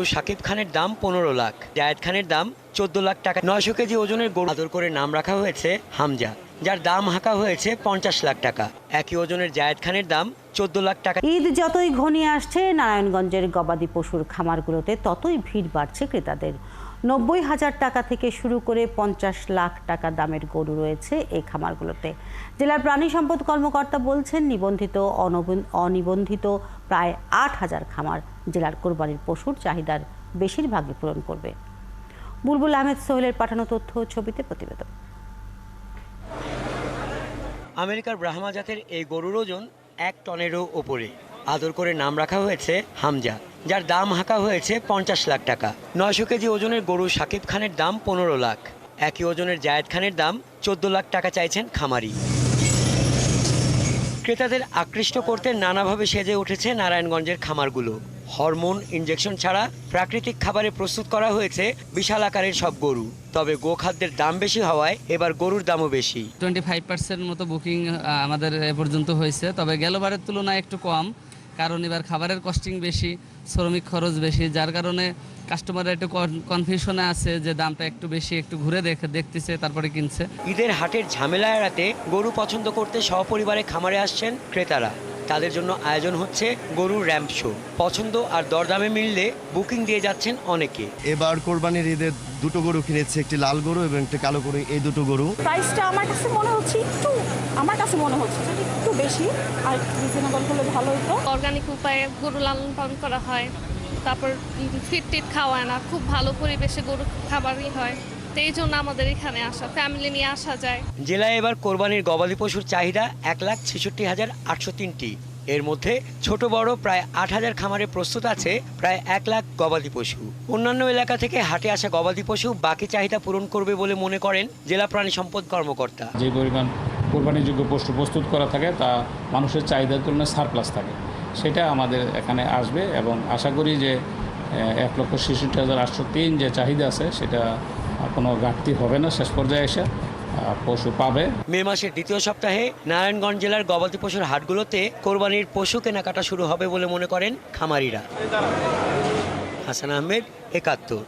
শাকিব খানের দাম 15 লাখ, জায়েদ খানের দাম 14 লাখ টাকা। 900 কেজি ওজনের গরু আদর করে নাম রাখা হয়েছে হামজা, যার দাম হাঁকা হয়েছে 50 লাখ টাকা। একই ওজনের জায়েদ খানের দাম 14 লাখ টাকা। ঈদ যতই ঘনিয়ে আসছে, নারায়ণগঞ্জের গবাদি পশুর খামারগুলোতে ততই ভিড় বাড়ছে ক্রেতাদের। 90,000 টাকা থেকে শুরু করে 50 লাখ টাকা দামের গরু রয়েছে এই খামারগুলোতে। জেলার প্রাণী সম্পদ কর্মকর্তা বলছেন, নিবন্ধিত অনিবন্ধিত প্রায় 8,000 খামার জেলার কোরবানির পশুর চাহিদার বেশিরভাগই পূরণ করবে। বুলবুল আহমেদ সোহেলের পাঠানো তথ্য ছবিতে প্রতিবেদন। আমেরিকার ব্রাহ্মা জাতের এই গরুর ওজন 1 টনেরও ওপরে। আদর করে নাম রাখা হয়েছে হামজা, যার দাম হাঁকা হয়েছে 50 লাখ টাকা। 900 কেজি ওজনের গরু শাকিব খানের দাম 15 লাখ। একই ওজনের জায়েদ খানের দাম 14 লাখ টাকা চাইছেন খামারি। ক্রেতাদের আকৃষ্ট করতে নানাভাবে সেজে উঠেছে নারায়ণগঞ্জের খামারগুলো। হরমোন ইনজেকশন ছাড়া প্রাকৃতিক খাবারে প্রস্তুত করা হয়েছে বিশাল আকারের সব গরু। তবে গোখাদ্যের দাম বেশি হওয়ায় এবার গরুর দামও বেশি। 25% মতো বুকিং আমাদের এ পর্যন্ত হয়েছে, তবে গেলবারের তুলনায় একটু কম, কারণ এবার খাবারের কস্টিং বেশি, শ্রমিক খরচ বেশি, যার কারণে কাস্টমাররা একটু কনফিউশনে আছে যে দামটা একটু বেশি, একটু ঘুরে দেখতেছে তারপরে কিনছে। ঈদের হাটের ঝামেলা এড়াতে গরু পছন্দ করতে সপরিবারে খামারে আসছেন ক্রেতারা। তাদের জন্য আয়োজন হচ্ছে গরুর র্যাম্প শো। পছন্দ আর দরদামে মিললে বুকিং দিয়ে যাচ্ছেন অনেকে। এবার কোরবানির ঈদে দুটো গরু কিনেছে, একটি লাল গরু এবং একটি কালো গরু। এই দুটো গরু প্রাইসটা আমার কাছে মনে হচ্ছে যে একটু বেশি, আর রিজনেবল হলে ভালো হতো। অর্গানিক উপায়ে গরু লালন পালন করা হয়, তারপর ফিট খাওয়ায় না, খুব ভালো পরিবেশে গরু খাবারই হয়। এই জন্য আমাদের এখানে আসা, ফ্যামিলি নিয়ে আসা যায়। জেলায় এবার কোরবানির গবাদি পশুর চাহিদা 1,66,803টি। এর মধ্যে ছোট বড় প্রায় 8,000 খামারে প্রস্তুত আছে প্রায় 1 লাখ গবাদি পশু। অন্যান্য এলাকা থেকে হাটে আসা গবাদি পশু বাকি চাহিদা পূরণ করবে বলে মনে করেন জেলা প্রাণী সম্পদ কর্মকর্তা। যে পরিমাণ কোরবানিযোগ্য পশু প্রস্তুত করা থাকে তা মানুষের চাহিদার তুলনায় সারপ্লাস থাকে, সেটা আমাদের এখানে আসবে এবং আশা করি যে 1,66,803 যে চাহিদা আছে সেটা কোনো ঘাটতি হবে না। শেষ পর্যায়ে এসে পশু পাবে। মে মাসের দ্বিতীয় সপ্তাহে নারায়ণগঞ্জ জেলার গবাদি পশুর হাটগুলোতে কোরবানির পশু কেনাকাটা শুরু হবে বলে মনে করেন খামারিরা। হাসান আহমেদ, 71।